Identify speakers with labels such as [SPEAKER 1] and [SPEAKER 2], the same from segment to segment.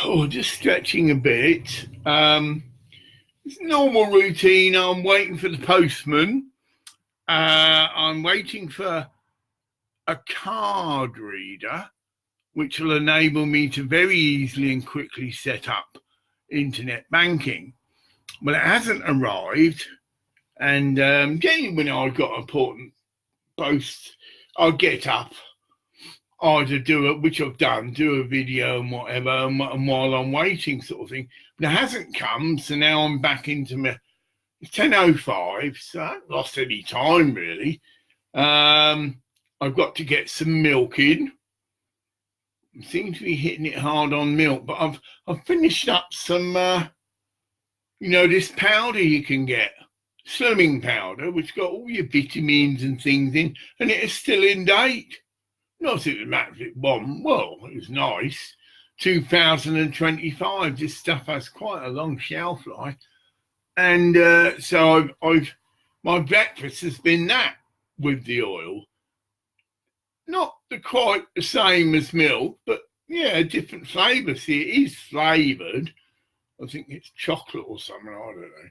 [SPEAKER 1] Just stretching a bit. It's a normal routine. I'm waiting for the postman. I'm waiting for a card reader, which will enable me to very easily and quickly set up internet banking. Well, it hasn't arrived. And generally when I've got important posts, I'll get up, either do it, which I've done, do a video and whatever, and while I'm waiting sort of thing. But it hasn't come, so now I'm back into my, it's 10:05, so I haven't lost any time really. I've got to get some milk in. I seem to be hitting it hard on milk, but I've finished up some, this powder you can get, slimming powder, which got all your vitamins and things in, and it is still in date. Not that it matters, it wasn't. Well, it was nice. 2025, this stuff has quite a long shelf life. And so my breakfast has been that with the oil. Not quite the same as milk, but yeah, different flavour. See, it is flavoured. I think it's chocolate or something, I don't know.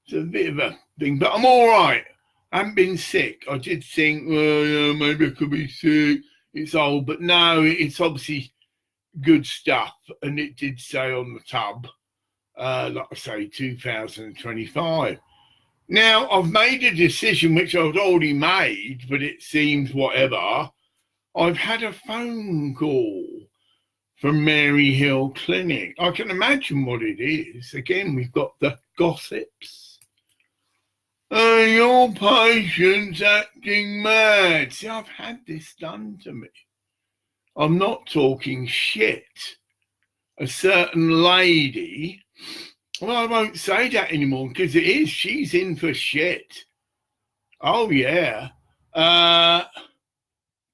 [SPEAKER 1] It's a bit of a thing, but I'm all right. I haven't been sick. I did think, well, yeah, maybe I could be sick. It's old, but no, it's obviously good stuff. And it did say on the tub, like I say, 2025. Now, I've made a decision which I've already made, but it seems whatever. I've had a phone call from Maryhill Clinic. I can imagine what it is. Again, we've got the gossips. Your patient's acting mad. See, I've had this done to me. I'm not talking shit. A certain lady, well, I won't say that anymore because it is. She's in for shit. Oh, yeah.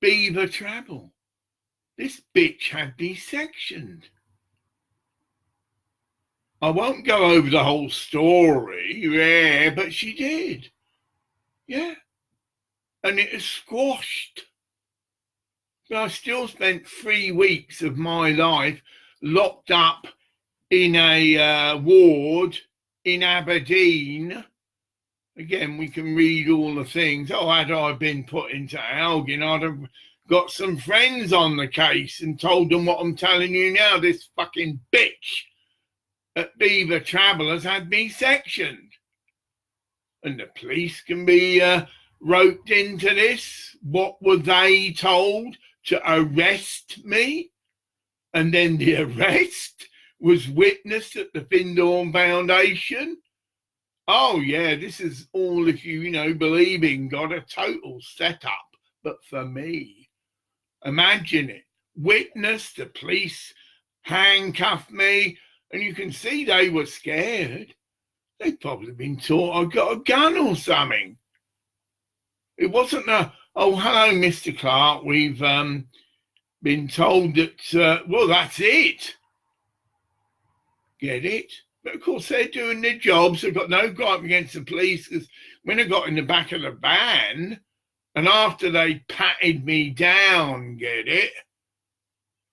[SPEAKER 1] Beaver Travel. This bitch had me sectioned. I won't go over the whole story, yeah, but she did. Yeah. And it is squashed. But I still spent 3 weeks of my life locked up in a ward in Aberdeen. Again, we can read all the things. Oh, had I been put into Elgin, I'd have got some friends on the case and told them what I'm telling you now. This fucking bitch at Beaver Travel has had me sectioned. And the police can be roped into this. What were they told? To arrest me? And then the arrest was witnessed at the Findorn Foundation. Oh, yeah, this is all, if you believe in God, a total setup. But for me, imagine it. Witness, the police handcuffed me, and you can see they were scared. They'd probably been taught I got a gun or something. It wasn't oh, hello, Mr. Clark. We've been told that, well, that's it. Get it? But of course, they're doing their jobs. I've got no gripe against the police because when I got in the back of the van and after they patted me down, get it?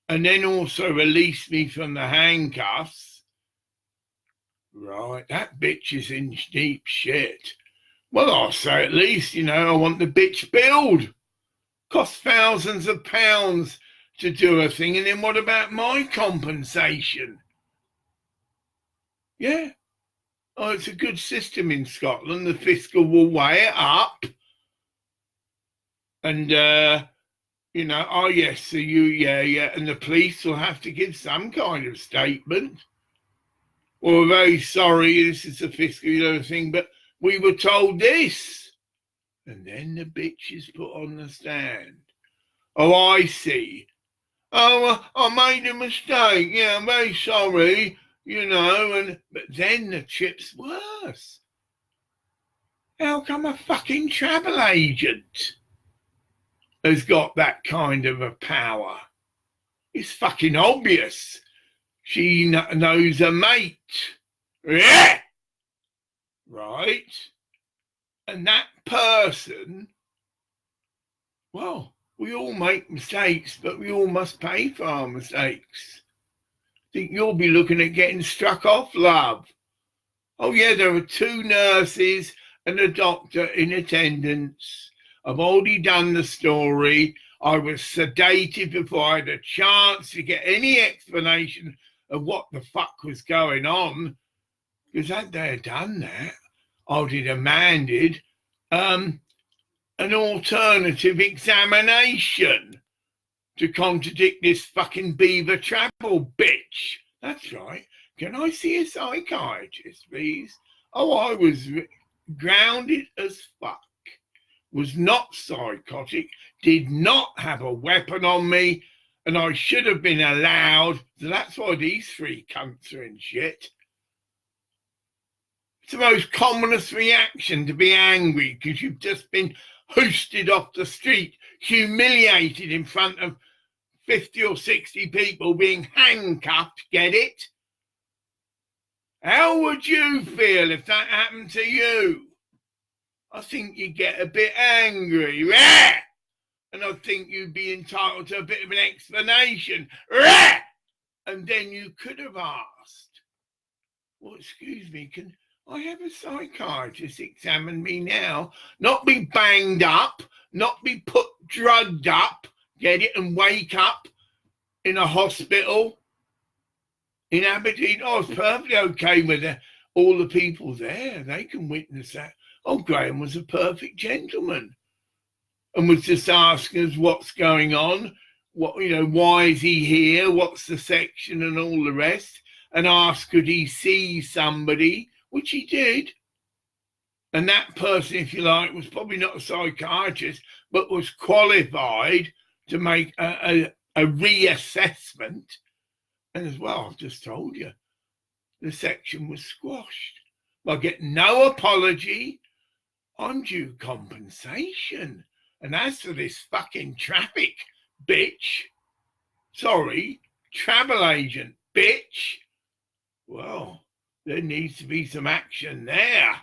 [SPEAKER 1] And then also released me from the handcuffs. Right, that bitch is in deep shit. Well, I'll say at least, I want the bitch billed. Cost thousands of pounds to do a thing. And then what about my compensation? Yeah. Oh, it's a good system in Scotland. The fiscal will weigh it up. And, oh, yes, so yeah. And the police will have to give some kind of statement. Well, we're very sorry, this is a fiscal thing, but we were told this. And then the bitch is put on the stand. Oh, I see. Oh, I made a mistake. Yeah, I'm very sorry. But then the chip's worse. How come a fucking travel agent has got that kind of a power? It's fucking obvious. She knows a mate. Yeah. Right? And that person, well, we all make mistakes, but we all must pay for our mistakes. think you'll be looking at getting struck off, love. Oh, yeah, there are 2 nurses and a doctor in attendance. I've already done the story. I was sedated before I had a chance to get any explanation of what the fuck was going on. Because had they done that, I would have demanded an alternative examination to contradict this fucking beaver travel bitch. That's right. Can I see a psychiatrist, please? Oh, I was grounded as fuck. Was not psychotic, did not have a weapon on me, and I should have been allowed. So that's why these 3 cunts are in shit. It's the most commonest reaction to be angry because you've just been hoisted off the street, humiliated in front of 50 or 60 people, being handcuffed. Get it? How would you feel if that happened to you? I think you'd get a bit angry, and I think you'd be entitled to a bit of an explanation, and then you could have asked, well, excuse me, can I have a psychiatrist examine me now? Not be banged up, not be drugged up, get it, and wake up in a hospital in Aberdeen. I was perfectly okay with all the people there. They can witness that. Oh, Graham was a perfect gentleman and was just asking us what's going on, why is he here, what's the section and all the rest, and asked could he see somebody, which he did. And that person, if you like, was probably not a psychiatrist, but was qualified to make a reassessment. And as well, I've just told you, the section was squashed. I get no apology. I'm due compensation. And as for this fucking traffic bitch, sorry, travel agent bitch, well, there needs to be some action there.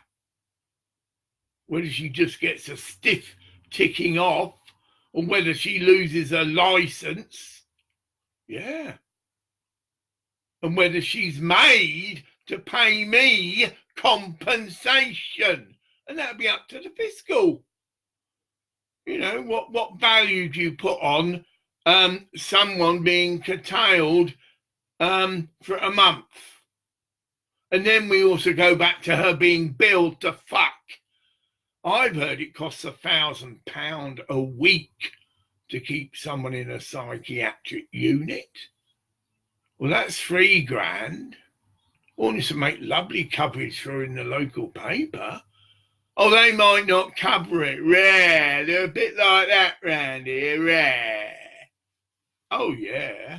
[SPEAKER 1] Whether she just gets a stiff ticking off or whether she loses her license, yeah. And whether she's made to pay me compensation. And that'll be up to the fiscal. What value do you put on someone being curtailed for a month? And then we also go back to her being billed to fuck. I've heard it costs £1,000 a week to keep someone in a psychiatric unit. Well, that's £3,000. Only to make lovely coverage for in the local paper. Oh, they might not cover it. Rare. They're a bit like that round here. Rare. Oh, yeah.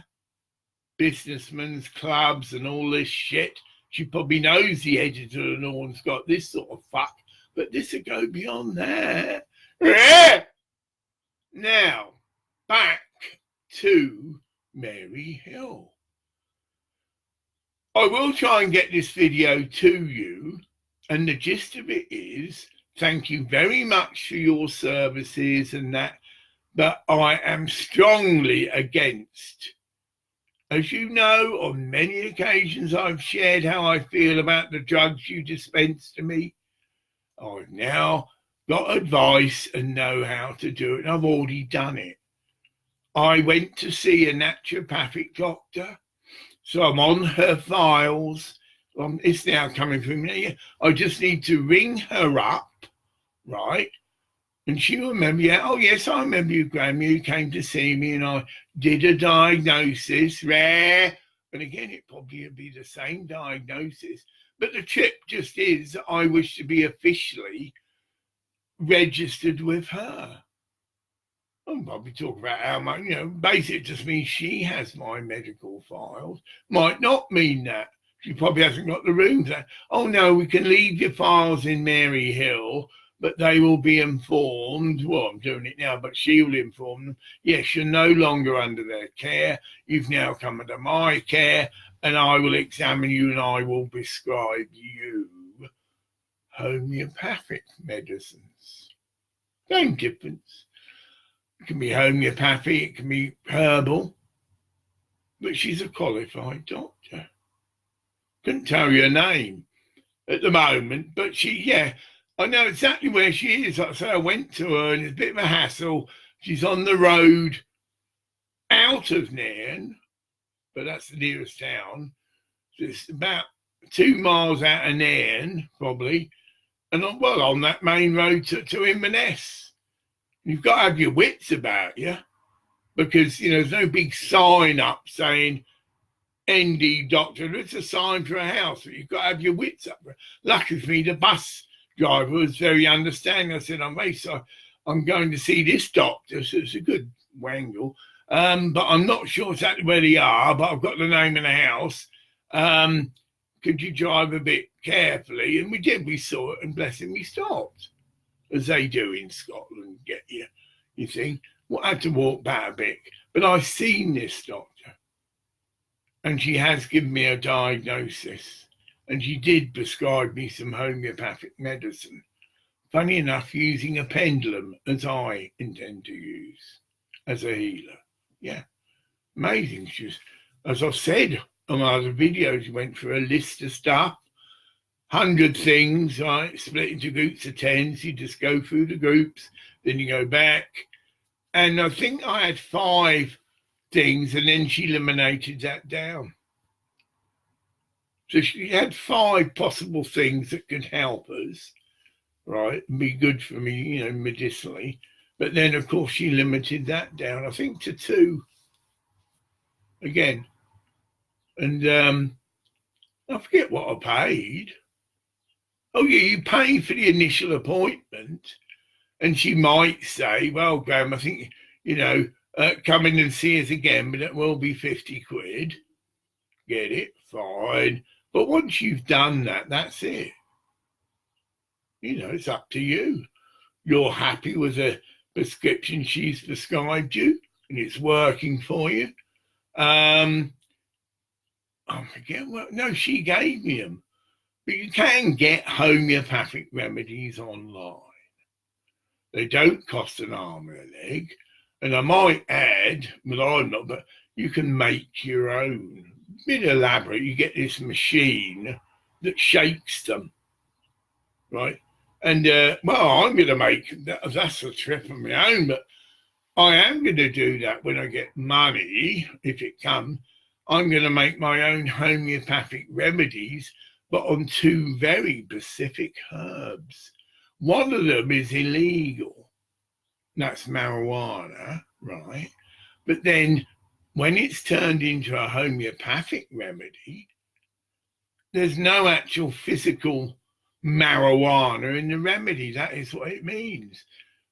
[SPEAKER 1] Businessmen's clubs and all this shit. She probably knows the editor and no one's got this sort of fuck. But this will go beyond that. Rare. Now, back to Maryhill. I will try and get this video to you. And the gist of it is, thank you very much for your services and that, but I am strongly against. As you know, on many occasions I've shared how I feel about the drugs you dispense to me. I've now got advice and know how to do it, and I've already done it. I went to see a naturopathic doctor, so I'm on her files. It's now coming from me. I just need to ring her up, right? And she will remember, oh yes, I remember you, Graham. You came to see me and I did a diagnosis, rare. And again, it probably would be the same diagnosis. But the trip just is, I wish to be officially registered with her. I'll probably talk about how much, basically it just means she has my medical files. Might not mean that. She probably hasn't got the room there. Oh no, we can leave your files in Maryhill, but they will be informed. Well, I'm doing it now, but she will inform them. Yes, you're no longer under their care. You've now come under my care, and I will examine you and I will prescribe you homeopathic medicines. Same difference. It can be homeopathy, it can be herbal. but she's a qualified doctor. Couldn't tell you her name at the moment, but I know exactly where she is. Like I say, I went to her, and it's a bit of a hassle. She's on the road out of Nairn, but that's the nearest town. So it's about 2 miles out of Nairn, probably, and on that main road to Inverness. You've got to have your wits about you, because there's no big sign up saying ND doctor. It's a sign for a house, but you've got to have your wits up. Luckily for me, the bus driver was very understanding. I said, I'm going to see this doctor, so it's a good wangle. But I'm not sure exactly where they are, but I've got the name of the house. Could you drive a bit carefully? And we did. We saw it, and bless him, we stopped, as they do in Scotland. Get you see. We'll have to walk back a bit. But I've seen this doctor, and she has given me a diagnosis, and she did prescribe me some homeopathic medicine. Funny enough, using a pendulum, as I intend to use as a healer. Yeah, amazing. She's, as I've said on my other videos, you went through a list of stuff, 100 things, right? Split into groups of 10. So you just go through the groups, then you go back. And I think I had 5 things, and then she eliminated that down. So she had 5 possible things that could help us, right, and be good for me, medicinally. But then, of course, she limited that down, I think, to 2 again. And I forget what I paid. Oh, yeah, you pay for the initial appointment. And she might say, well, Graham, I think, come in and see us again, but it will be 50 quid. Get it? Fine. But once you've done that, that's it. It's up to you. You're happy with the prescription she's prescribed you, and it's working for you. I forget what. No, she gave me them. But you can get homeopathic remedies online. They don't cost an arm and a leg. And I might add, but you can make your own. A bit elaborate. You get this machine that shakes them, right? And, I'm going to make, that's a trip of my own, but I am going to do that when I get money, if it comes. I'm going to make my own homeopathic remedies, but on 2 very specific herbs. One of them is illegal. That's marijuana, right? But then when it's turned into a homeopathic remedy, there's no actual physical marijuana in the remedy. That is what it means.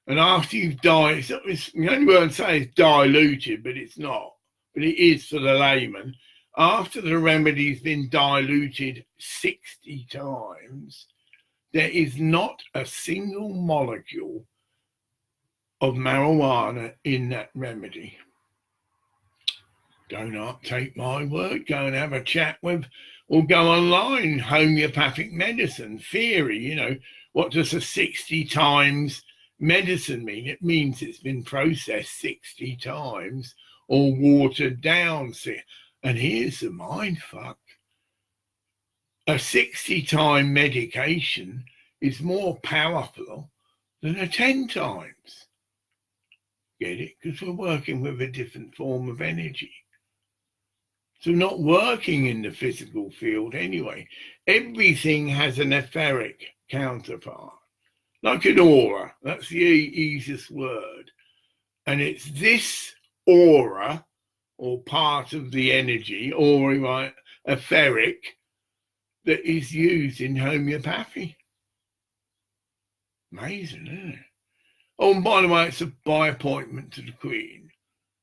[SPEAKER 1] And after you've diluted, the only word I'd say is diluted, but it's not. But it is for the layman. After the remedy's been diluted 60 times, there is not a single molecule of marijuana in that remedy. Do not take my word. Go and have a chat with, or go online, homeopathic medicine theory. What does a 60 times medicine mean? It means it's been processed 60 times or watered down. And here's the mind fuck. A 60-time medication is more powerful than a 10 times. Get it? Because we're working with a different form of energy. So not working in the physical field anyway. Everything has an etheric counterpart. Like an aura. That's the easiest word. And it's this aura, or part of the energy, or right, etheric, that is used in homeopathy. Amazing, isn't it? Oh, and by the way, it's by appointment to the Queen.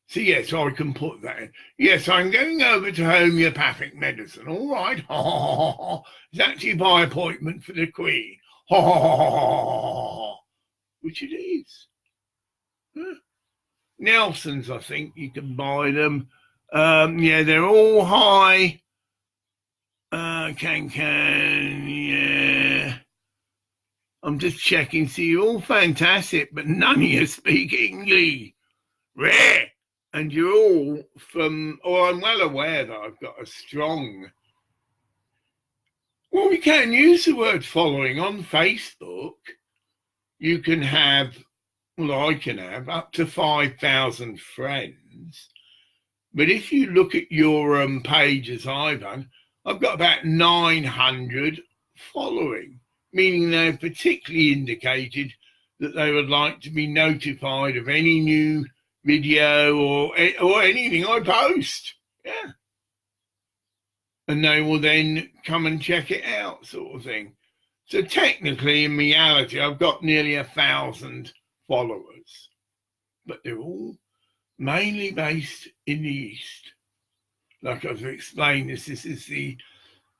[SPEAKER 1] So yes, I can put that in. Yes, I'm going over to homeopathic medicine. All right. It's actually by appointment for the Queen. Which it is. Nelson's, I think you can buy them. They're all high. Yeah. I'm just checking. See, you're all fantastic, but none of you speak English. Rare. and you're all from, or I'm well aware that I've got a strong, well, we can use the word following on Facebook. You can have, well, I can have up to 5,000 friends. But if you look at your page as I've done, I've got about 900 following, meaning they've particularly indicated that they would like to be notified of any new video or anything I post. Yeah. And they will then come and check it out, sort of thing. So technically, in reality, I've got nearly 1,000 followers, but they're all mainly based in the East. Like I've explained, this is the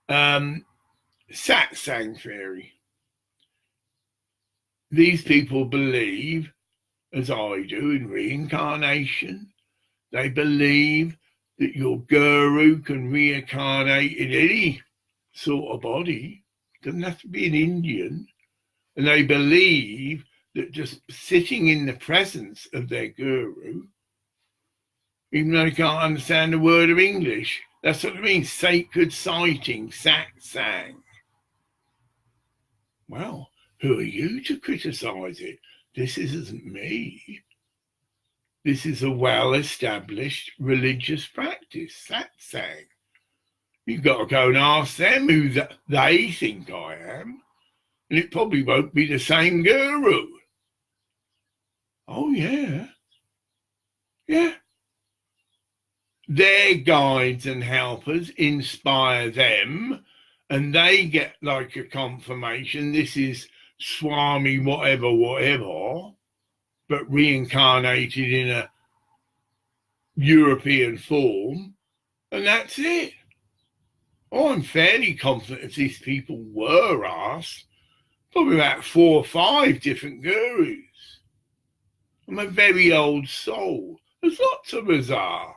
[SPEAKER 1] satsang theory. These people believe, as I do, in reincarnation. They believe that your guru can reincarnate in any sort of body. It doesn't have to be an Indian. And they believe that just sitting in the presence of their guru, even though they can't understand a word of English, that's what it means, sacred sighting, satsang. Well, who are you to criticise it? This isn't me. This is a well-established religious practice, satsang. You've got to go and ask them who they think I am, and it probably won't be the same guru. Oh, yeah. Yeah. Their guides and helpers inspire them, and they get like a confirmation. This is Swami whatever, but reincarnated in a European form, and that's it. Oh, I'm fairly confident if these people were asked, probably about 4 or 5 different gurus. I'm a very old soul. There's lots of us are.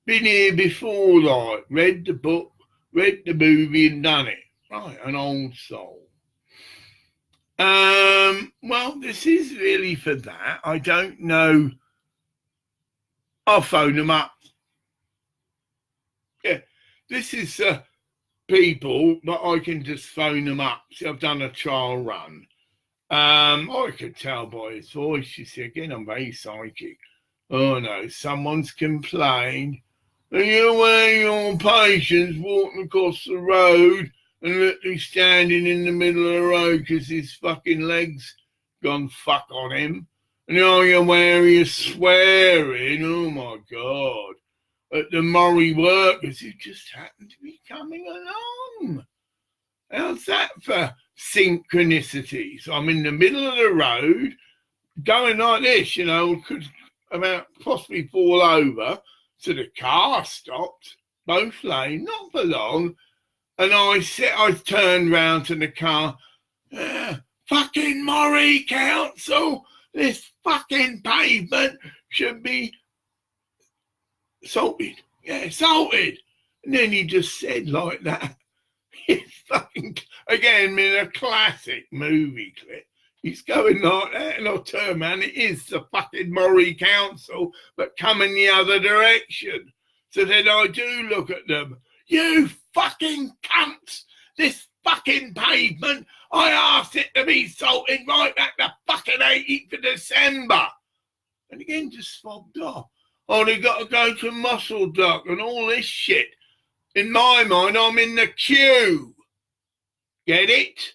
[SPEAKER 1] Been here before, like, read the book, read the movie and done it. Right, an old soul. Well, this is really for that. I don't know. I'll phone them up. Yeah, this is people, but I can just phone them up. See, I've done a trial run. I could tell by his voice. You see, again, I'm very psychic. Oh no, someone's complained. Are you aware your patient's walking across the road and literally standing in the middle of the road because his fucking legs gone fuck on him? And are you aware he's swearing? Oh my God. At the Murray workers who just happen to be coming along. How's that for synchronicity? So I'm in the middle of the road, going like this, you know, could about possibly fall over. So the car stopped, both lanes, not for long. And I turned round to the car. Fucking Murray Council, this fucking pavement should be salted. Yeah, salted. And then he just said like that. It's fucking, again, in a classic movie clip. He's going like that, and I'll turn around. It is the fucking Murray Council, but coming the other direction. So then I do look at them. You fucking cunts! This fucking pavement, I asked it to be salted right back to fucking 18th of December. And again, just fobbed off. Oh, they got to go to Muscle Duck and all this shit. In my mind, I'm in the queue. Get it?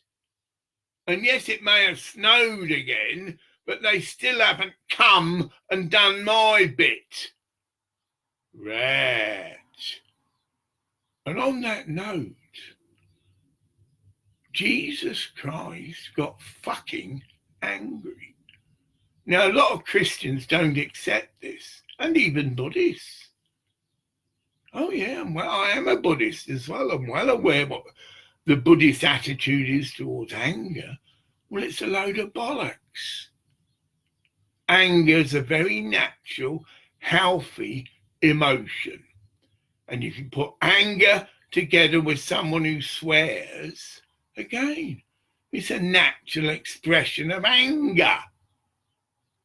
[SPEAKER 1] And yes, it may have snowed again, but they still haven't come and done my bit. Right. And on that note, Jesus Christ got fucking angry. Now, a lot of Christians don't accept this, and even Buddhists. Oh, yeah, well, I am a Buddhist as well. I'm well aware what the Buddhist attitude is towards anger. Well, it's a load of bollocks. Anger is a very natural, healthy emotion. And if you put anger together with someone who swears, again, it's a natural expression of anger.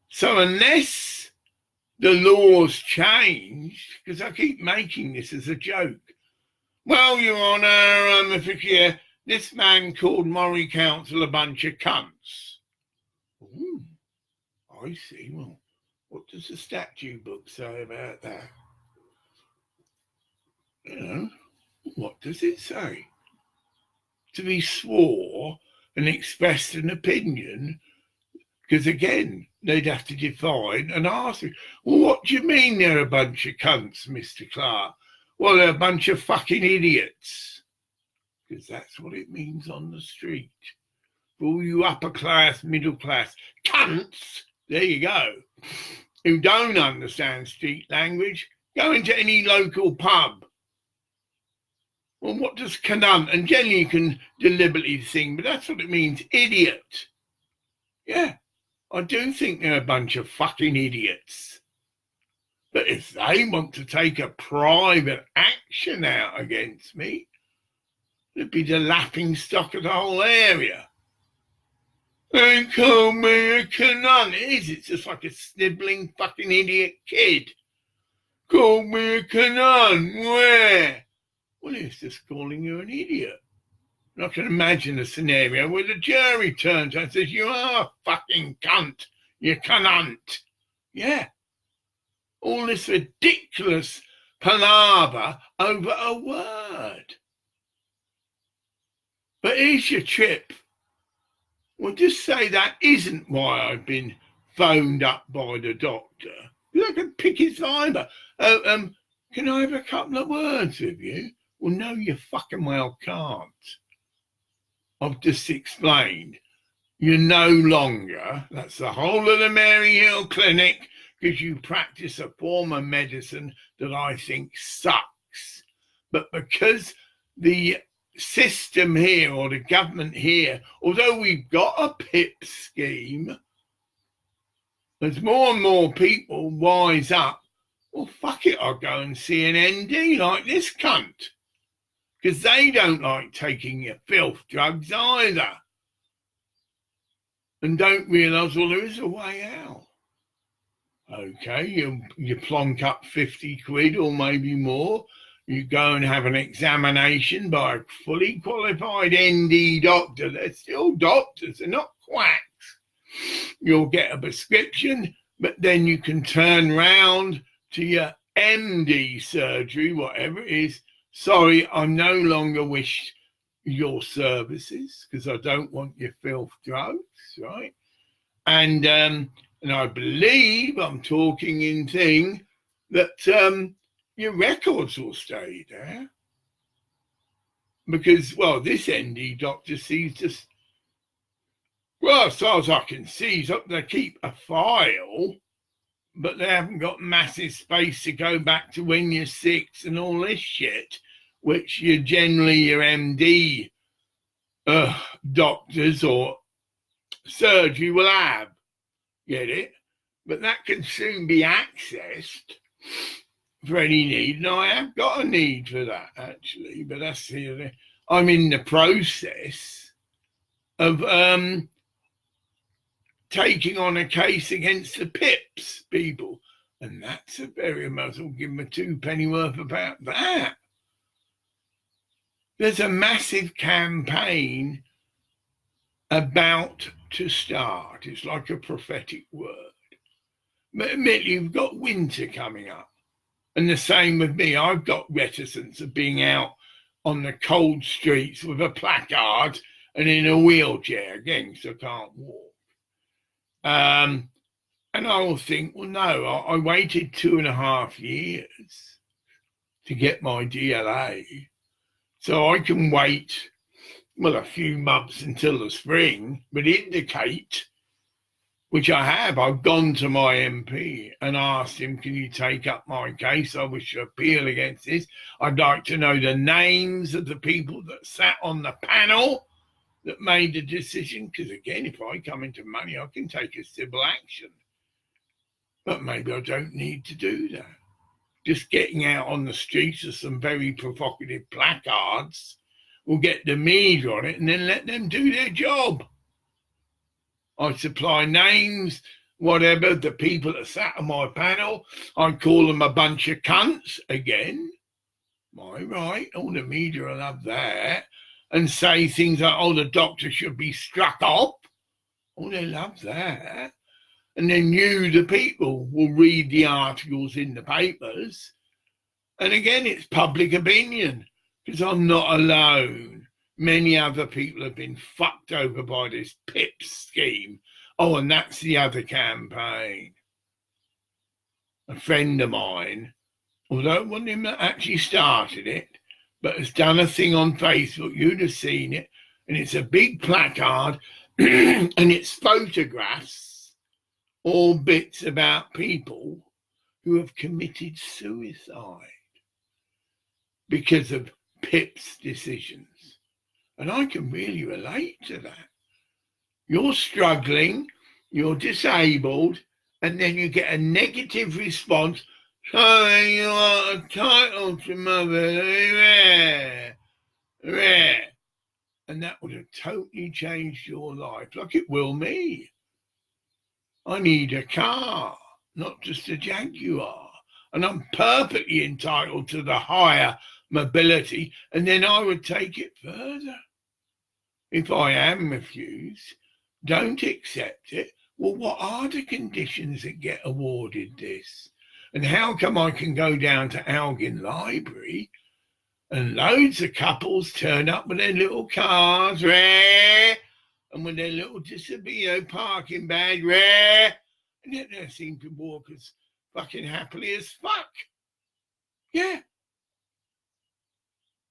[SPEAKER 1] So unless the laws changed, because I keep making this as a joke. Well, Your Honour, this man called Moray Council a bunch of cunts. Ooh, I see. Well, what does the statute book say about that? You know, what does it say? To be swore and expressed an opinion, because again, they'd have to define and ask me, well, what do you mean they're a bunch of cunts, Mr. Clark? Well, they're a bunch of fucking idiots, because that's what it means on the street. For all you upper class, middle class cunts, there you go, who don't understand street language, go into any local pub. Well, what does cunt? And generally you can deliberately sing, but that's what it means, idiot. Yeah, I do think they're a bunch of fucking idiots. But if they want to take a private action out against me, it'd be the laughing stock of the whole area. They call me a cunt. It is, it's just like a snivelling fucking idiot kid. Call me a cunt. Where? Well, he's just calling you an idiot. And I can imagine a scenario where the jury turns and says, you are a fucking cunt. You cunt. Yeah. All this ridiculous palaver over a word. But here's your trip. Well, just say that isn't why I've been phoned up by the doctor. I can pick his fibre. Can I have a couple of words with you? Well, no, you fucking well can't. I've just explained. You're no longer, that's the whole of the Maryhill Clinic, because you practice a form of medicine that I think sucks. But because the system here or the government here, although we've got a PIP scheme, as more and more people wise up, well, fuck it, I'll go and see an ND like this cunt. Because they don't like taking your filth drugs either. And don't realise, well, there is a way out. Okay, you plonk up 50 quid or maybe more. You go and have an examination by a fully qualified ND doctor. They're still doctors, they're not quacks. You'll get a prescription, but then you can turn round to your MD surgery, whatever it is. Sorry, I no longer wish your services because I don't want your filth drugs, right? And I believe I'm talking in thing that your records will stay there. Because, well, this ND doctor sees just, well, as far as I can see, they keep a file, but they haven't got massive space to go back to when you're 6 and all this shit, which you generally your MD doctors or surgery will have. Get it? But that can soon be accessed for any need. And I have got a need for that, actually. But that's the I'm in the process of taking on a case against the PIPs people. And that's a very much, I'll give them a 2 penny worth about that. There's a massive campaign about to start. It's like a prophetic word. But admittedly, you've got winter coming up. And the same with me. I've got reticence of being out on the cold streets with a placard and in a wheelchair, again, because I can't walk. And I will think, well, no, I waited 2.5 years to get my DLA. So I can wait, well, a few months until the spring, but indicate, which I have. I've gone to my MP and asked him, can you take up my case? I wish to appeal against this. I'd like to know the names of the people that sat on the panel that made the decision, because again, if I come into money, I can take a civil action. But maybe I don't need to do that. Just getting out on the streets of some very provocative placards will get the media on it and then let them do their job. I supply names whatever, the people that sat on my panel, I'd call them a bunch of cunts again. My right, all the media will love that, and say things like, oh, the doctor should be struck off. Oh, they love that. And then you, the people, will read the articles in the papers. And again, it's public opinion, because I'm not alone. Many other people have been fucked over by this PIPS scheme. Oh, and that's the other campaign. A friend of mine, although it wasn't him that actually started it, but has done a thing on Facebook, you'd have seen it, and it's a big placard, and it's photographs or bits about people who have committed suicide because of PIP's decisions. And I can really relate to that. You're struggling, you're disabled, and then you get a negative response. Sorry, you are entitled to mobility. And that would have totally changed your life, like it will me. I need a car, not just a Jaguar. And I'm perfectly entitled to the higher mobility, and then I would take it further. If I am refused, don't accept it, well, what are the conditions that get awarded this? And how come I can go down to Elgin Library and loads of couples turn up with their little cars, and with their little disability parking badge, and yet they seem to walk as fucking happily as fuck. Yeah.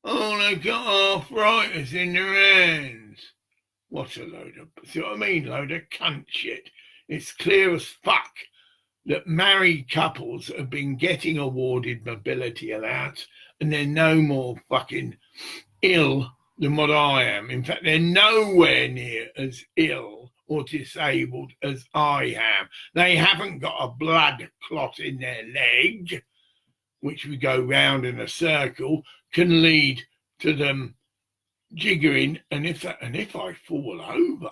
[SPEAKER 1] Oh, they got arthritis in their hands. What a load of, see what I mean? Load of cunt shit. It's clear as fuck that married couples have been getting awarded mobility allowance, and they're no more fucking ill than what I am. In fact, they're nowhere near as ill or disabled as I am. They haven't got a blood clot in their leg, which we go round in a circle, can lead to them jiggering. And if I fall over,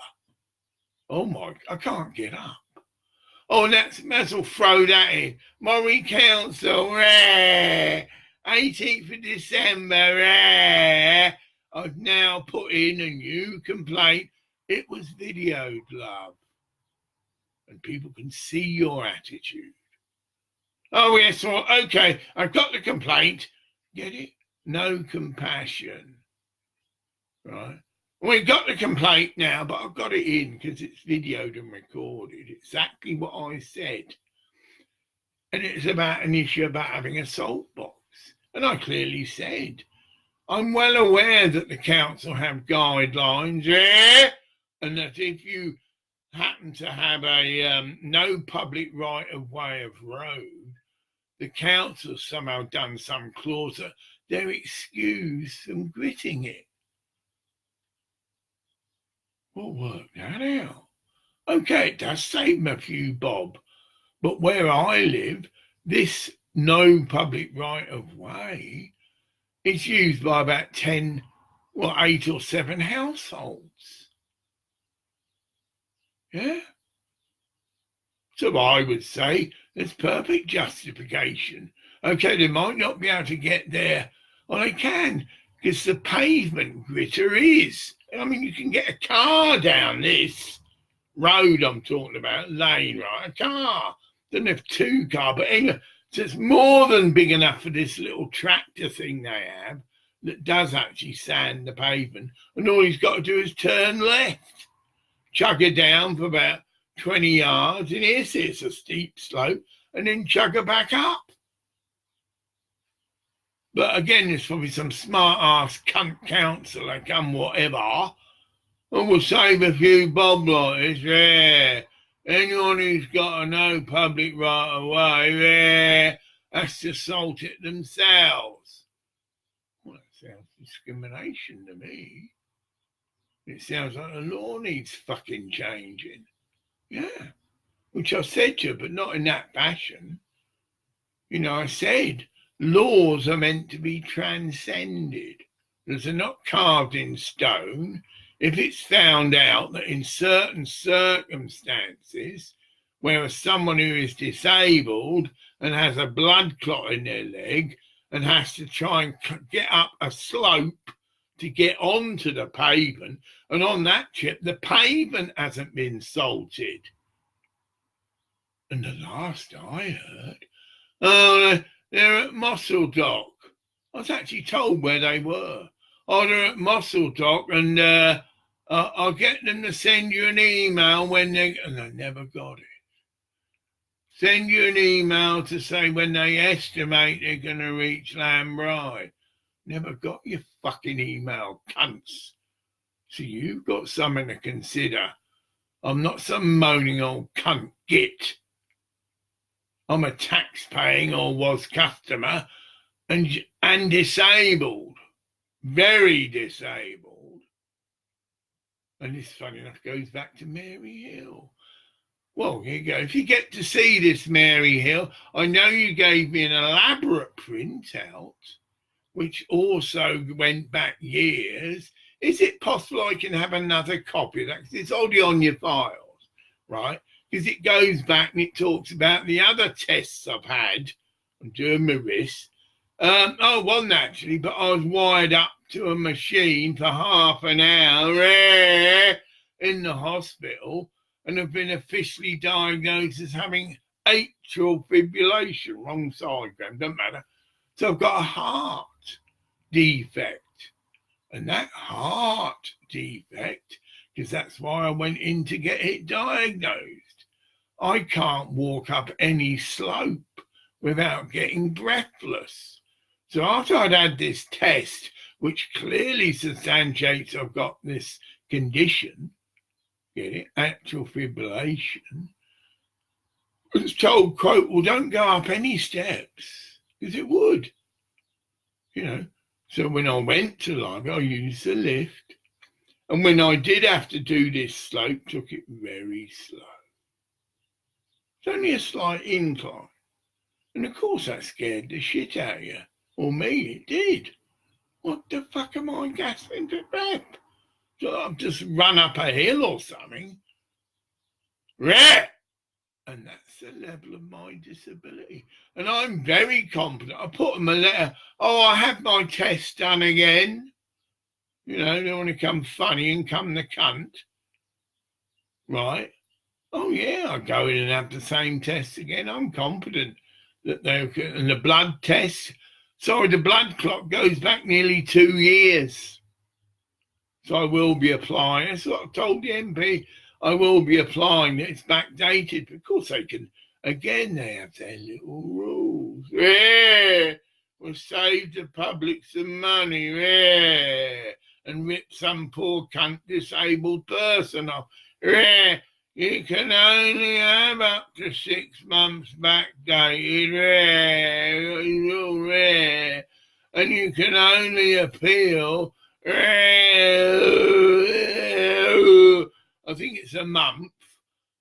[SPEAKER 1] oh my, I can't get up. Oh, that's will throw that in. Murray Council, 18th of December, I've now put in a new complaint. It was videoed, love. And people can see your attitude. Oh, yes, well, okay, I've got the complaint. Get it? No compassion. Right? We've got the complaint now, but I've got it in because it's videoed and recorded. Exactly what I said. And it's about an issue about having a salt box. And I clearly said, I'm well aware that the council have guidelines, and that if you happen to have a no public right of way of road, the council somehow done some clause that they're excused from gritting it. We'll work that out. Okay, it does save me a few bob, but where I live, this no public right of way is used by about 8 or 7 households. Yeah? So I would say there's perfect justification. Okay, they might not be able to get there. Well, they can, because the pavement gritter is. I mean, you can get a car down this road I'm talking about, lane, right? A car. Don't have 2 cars, but anyway, so it's more than big enough for this little tractor thing they have that does actually sand the pavement. And all he's got to do is turn left, chug her down for about 20 yards, and here's a steep slope, and then chug her back up. But again, there's probably some smart-ass cunt councillor come whatever, and we'll save a few bob like this, Anyone who's got a no public right of way, has to salt it themselves. Well, that sounds discrimination to me. It sounds like the law needs fucking changing. Yeah, which I said to you, but not in that fashion. You know, I said laws are meant to be transcended. They're not carved in stone. If it's found out that in certain circumstances, whereas someone who is disabled and has a blood clot in their leg and has to try and get up a slope to get onto the pavement, and on that trip the pavement hasn't been salted. And the last I heard, they're at Muscle Dock. I was actually told where they were. Oh, they're at Muscle Dock, and I'll get them to send you an email when they... And I never got it. Send you an email to say when they estimate they're going to reach Lambray. Never got your fucking email, cunts. So you've got something to consider. I'm not some moaning old cunt git. I'm a tax-paying or was customer and disabled. Very disabled. And this, funny enough, goes back to Maryhill. Well, here you go. If you get to see this Maryhill, I know you gave me an elaborate printout, which also went back years. Is it possible I can have another copy of that? Because it's already on your files, right? Because it goes back and it talks about the other tests I've had. I'm doing my wrist. I wasn't actually, but I was wired up to a machine for half an hour in the hospital and have been officially diagnosed as having atrial fibrillation. Wrong side, Graham, doesn't matter. So I've got a heart defect. And that heart defect, because that's why I went in to get it diagnosed, I can't walk up any slope without getting breathless. So after I'd had this test, which clearly substantiates I've got this condition, get it, atrial fibrillation, I was told, quote, well, don't go up any steps, because it would, you know. So when I went to the library, I used the lift. And when I did have to do this slope, took it very slow. It's only a slight incline. And of course that scared the shit out of you. Or me, it did. What the fuck am I gasping for breath? So I've just run up a hill or something. Rah! And that's the level of my disability. And I'm very confident. I put them a letter. Oh, I had my test done again. You know, they want to come funny and come the cunt. Right? Oh, yeah, I'll go in and have the same test again. I'm confident that they'll... And the blood test... Sorry, the blood clot goes back nearly 2 years. So I will be applying. That's what I told the MP. I will be applying. It's backdated. Of course they can. Again, they have their little rules. Yeah. We'll save the public some money. Yeah. And rip some poor cunt disabled person off. Yeah. You can only have up to 6 months backdated. Yeah. And you can only appeal. I think it's a month,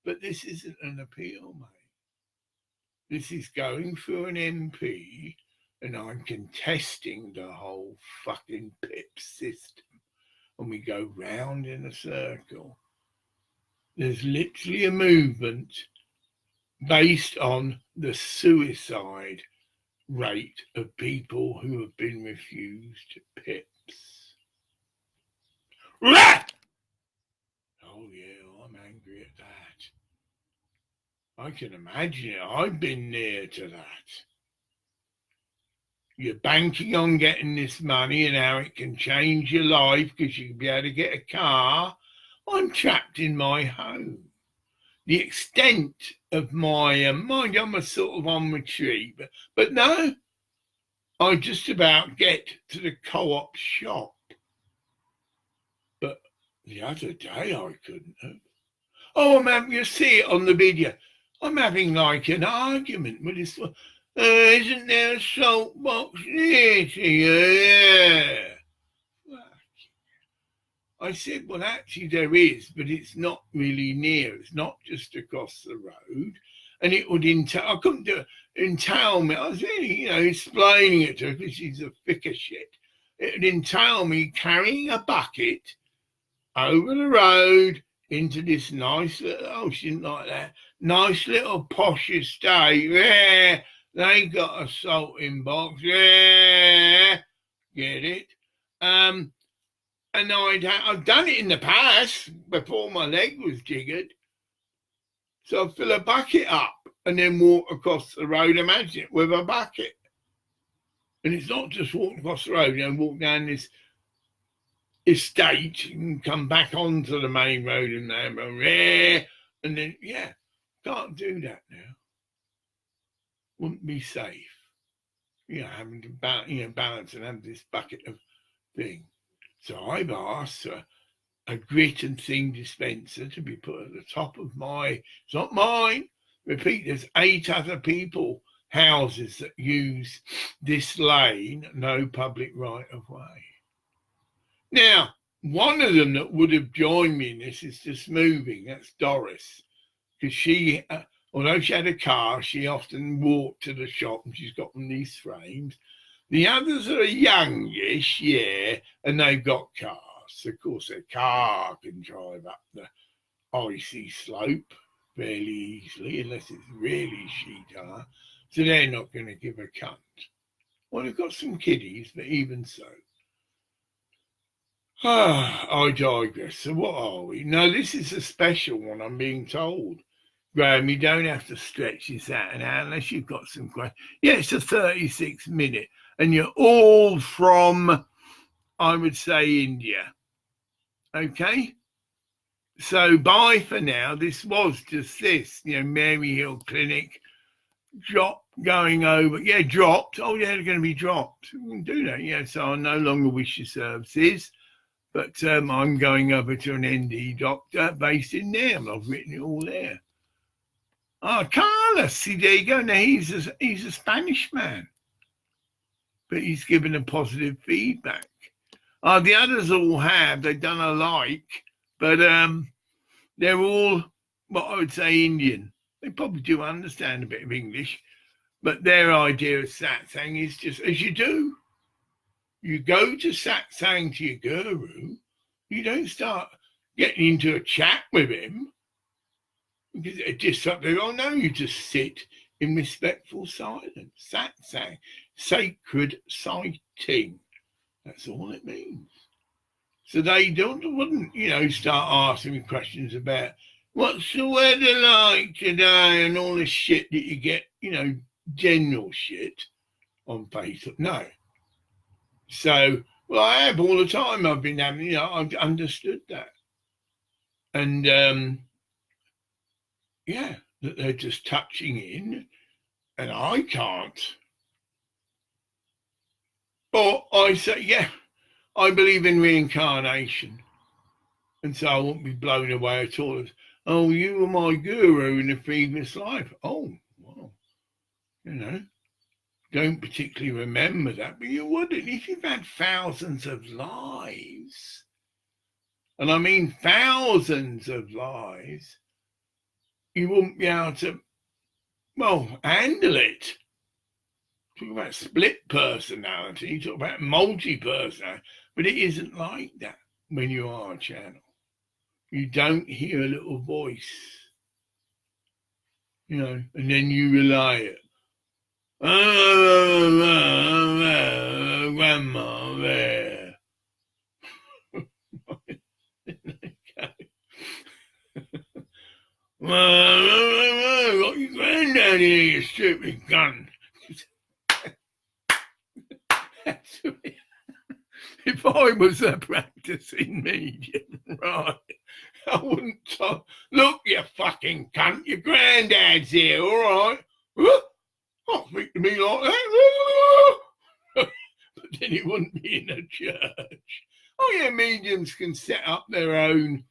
[SPEAKER 1] but this isn't an appeal, mate. This is going through an MP, and I'm contesting the whole fucking PIP system. And we go round in a circle. There's literally a movement based on the suicide rate of people who have been refused PIPs. Rat! Oh, yeah, I'm angry at that. I can imagine it. I've been near to that. You're banking on getting this money and how it can change your life because you can be able to get a car. I'm trapped in my home. The extent of my mind, I'm a sort of on retreat, but no, I just about get to the co-op shop. But the other day I couldn't have. Oh, man, you see it on the video. I'm having like an argument with this. Isn't there a salt box near to you? Yeah. I said, well, actually there is, but it's not really near. It's not just across the road. And it would entail, I couldn't do it, entail me. I was really, explaining it to her because she's a thick as shit. It would entail me carrying a bucket over the road into this nice little, oh, she didn't like that, nice little posh estate. Yeah, they got a salting box. Yeah, get it? And I've done it in the past before my leg was jiggered. So I fill a bucket up and then walk across the road, imagine it, with a bucket. And it's not just walk across the road, walk down this estate and come back onto the main road and then, and then, can't do that now. Wouldn't be safe. Having to balance and have this bucket of thing. So I've asked for a grit and thing dispenser to be put at the top of it's not mine. Repeat, there's 8 other people, houses that use this lane, no public right of way. Now, one of them that would have joined me in this is just moving. That's Doris. Because she, although she had a car, she often walked to the shop and she's got these frames. The others are youngish, and they've got cars. Of course, their car can drive up the icy slope fairly easily, unless it's really sheet high. So they're not going to give a cunt. Well, they've got some kiddies, but even so. I digress. So what are we? No, this is a special one, I'm being told. Graham, you don't have to stretch this out unless you've got some questions. Yeah, it's a 36-minute, and you're all from, I would say, India. Okay? So bye for now. This was just this, Maryhill Clinic going over. Yeah, dropped. Oh, yeah, they're going to be dropped. We can do that. So I no longer wish your services. But I'm going over to an ND doctor based in Nairn. I've written it all there. Carlos, see, there you go. Now, he's a Spanish man. But he's given a positive feedback. The others all have. They've done alike. But they're all, what I would say, Indian. They probably do understand a bit of English. But their idea of satsang is just, as you do. You go to satsang to your guru, you don't start getting into a chat with him because it's just something, no, you just sit in respectful silence. Satsang, sacred sighting. That's all it means. So they wouldn't, start asking me questions about what's the weather like today and all this shit that you get, general shit on Facebook. No. So, I have all the time I've been having, I've understood that. And, that they're just touching in and I can't. Or I say, I believe in reincarnation. And so I won't be blown away at all. Oh, you were my guru in the previous life. Oh, well, don't particularly remember that, but you wouldn't. If you've had thousands of lives, and I mean thousands of lives, you wouldn't be able to, handle it. Talk about split personality, talk about multi-personality, but it isn't like that when you are a channel. You don't hear a little voice, and then you relay it. Grandma there. Got your granddad here, you stupid gun. If I was a practicing medium, right, I wouldn't talk. Look, you fucking cunt, your granddad's here, all right? Not speak to me like that. But then he wouldn't be in a church. Mediums can set up their own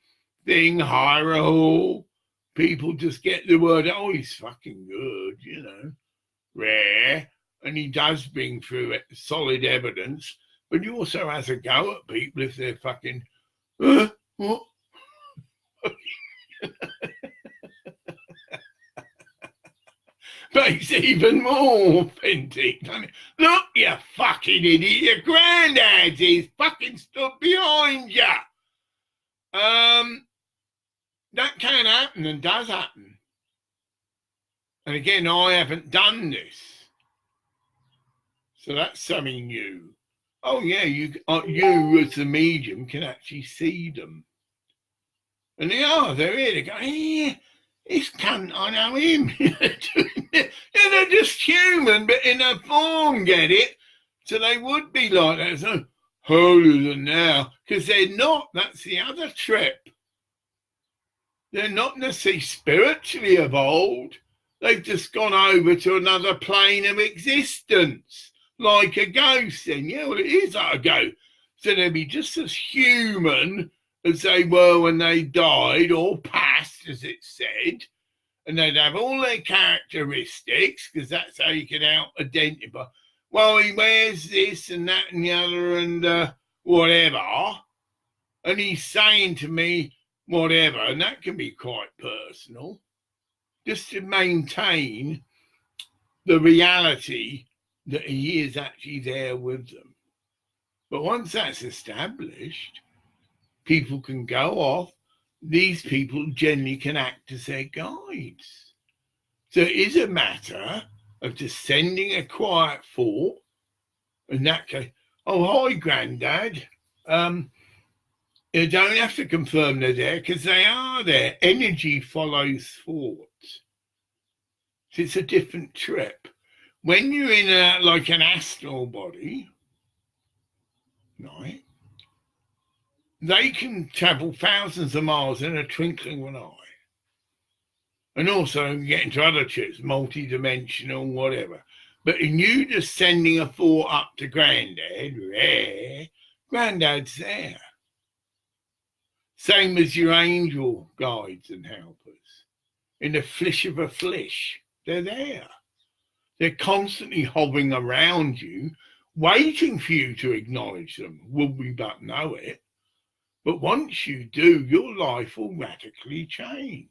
[SPEAKER 1] thing, hire a hall. People just get the word, he's fucking good, rare. And he does bring through solid evidence. But he also has a go at people if they're fucking, what? But it's even more authentic, doesn't it? Look, you fucking idiot, your granddad's he's fucking stood behind you. That can happen and does happen. And again, I haven't done this. So that's something new. Oh yeah, you as the medium can actually see them. And they're here, they go, yeah, this cunt, I know him. They're just human, but in a form, get it? So they would be like that, so holier than now, because they're not. That's the other trip. They're not necessarily spiritually evolved. They've just gone over to another plane of existence, like a ghost. Then, yeah, well, it is like a ghost. So they'll be just as human as they were when they died or passed, as it said. And they'd have all their characteristics, because that's how you can identify. Well, he wears this and that and the other and whatever. And he's saying to me whatever, and that can be quite personal, just to maintain the reality that he is actually there with them. But once that's established, people can go off. These people generally can act as their guides. So it is a matter of just sending a quiet thought. In that case, oh, hi, Grandad. You don't have to confirm they're there because they are there. Energy follows thought. So it's a different trip. When you're in like an astral body, right, they can travel thousands of miles in a twinkling of an eye. And also get into other trips, multi-dimensional, whatever. But in you just sending a thought up to Grandad, Grandad's there. Same as your angel guides and helpers. In the flish of a flish, they're there. They're constantly hovering around you, waiting for you to acknowledge them, will we but know it. But once you do, your life will radically change.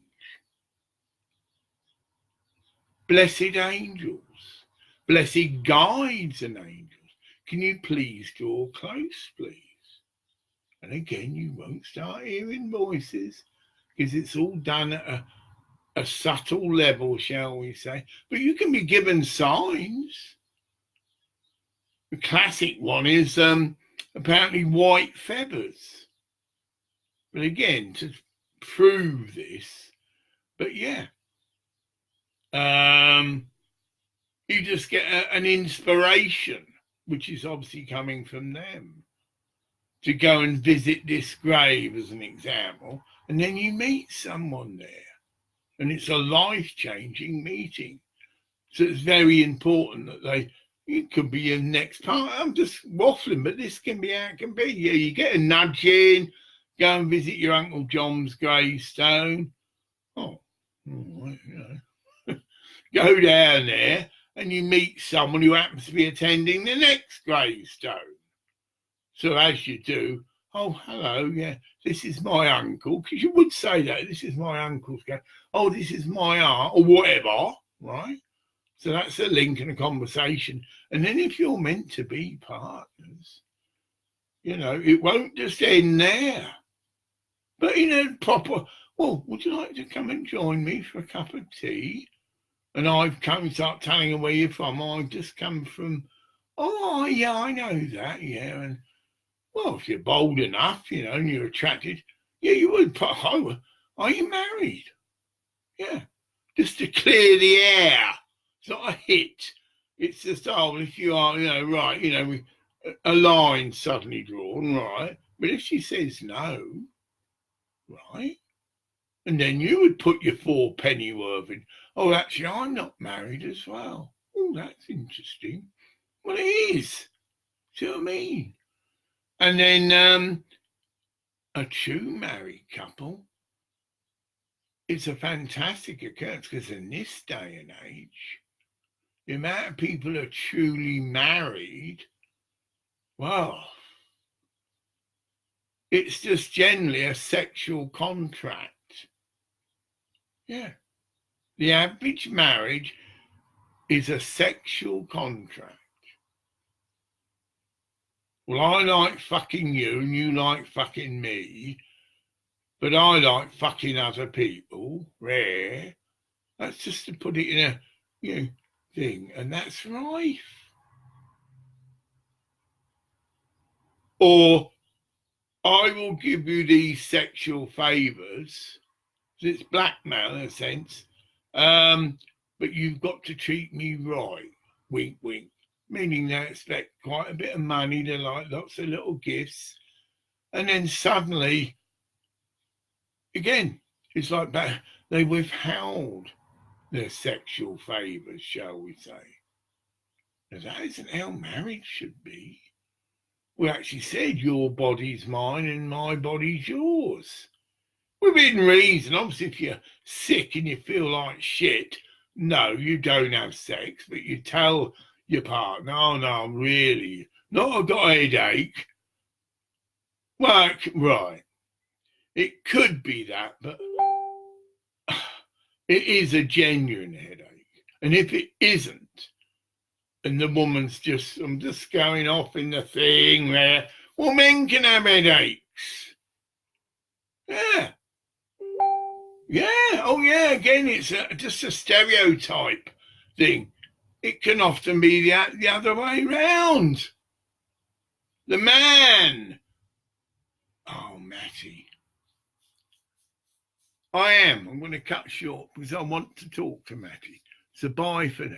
[SPEAKER 1] Blessed angels, blessed guides and angels, can you please draw close, please? And again, you won't start hearing voices because it's all done at a subtle level, shall we say. But you can be given signs. The classic one is apparently white feathers. But again, to prove this, but yeah, you just get an inspiration, which is obviously coming from them, to go and visit this grave as an example, and then you meet someone there, and it's a life-changing meeting. So it's very important that it could be your next part. I'm just waffling, but this can be how it can be. Yeah, you get a nudge in, go and visit your Uncle John's gravestone. Oh, right, you know. Go down there and you meet someone who happens to be attending the next gravestone. So as you do, oh, hello, yeah, this is my uncle, because you would say that, this is my uncle's grave. Oh, this is my aunt, or whatever, right? So that's a link and a conversation. And then if you're meant to be partners, you know, it won't just end there. But in a proper, well, would you like to come and join me for a cup of tea? And I've come and start telling them where you're from. I've just come from, oh, yeah, I know that, yeah. And, well, if you're bold enough, you know, and you're attracted, yeah, you would put, oh, are you married? Yeah, just to clear the air. It's not a hit. It's just, oh, if you are, you know, right, you know, a line suddenly drawn, right? But if she says no, right? And then you would put your 4 pennyworth in. Oh, actually, I'm not married as well. Oh, that's interesting. Well, it is. See what I mean? And then a true married couple, it's a fantastic occurrence because in this day and age, the amount of people who are truly married, well, it's just generally a sexual contract. Yeah. The average marriage is a sexual contract. Well, I like fucking you and you like fucking me, but I like fucking other people, rare. That's just to put it in a thing, and that's life. Or I will give you these sexual favours. It's blackmail in a sense, but you've got to treat me right. Wink, wink. Meaning they expect quite a bit of money. They like lots of little gifts, and then suddenly, again, it's like they withheld their sexual favours, shall we say? Now, that isn't how marriage should be. We actually said your body's mine and my body's yours. Within reason. Obviously, if you're sick and you feel like shit, no, you don't have sex, but you tell your partner, oh no, really, no, I've got a headache. Well, right. It could be that, but it is a genuine headache. And if it isn't, and the woman's I'm just going off in the thing where, well, men can have headaches. Yeah. Yeah. Oh, yeah. Again, it's just a stereotype thing. It can often be the other way round. The man. Oh, Matty. I'm going to cut short because I want to talk to Matty. So bye for now.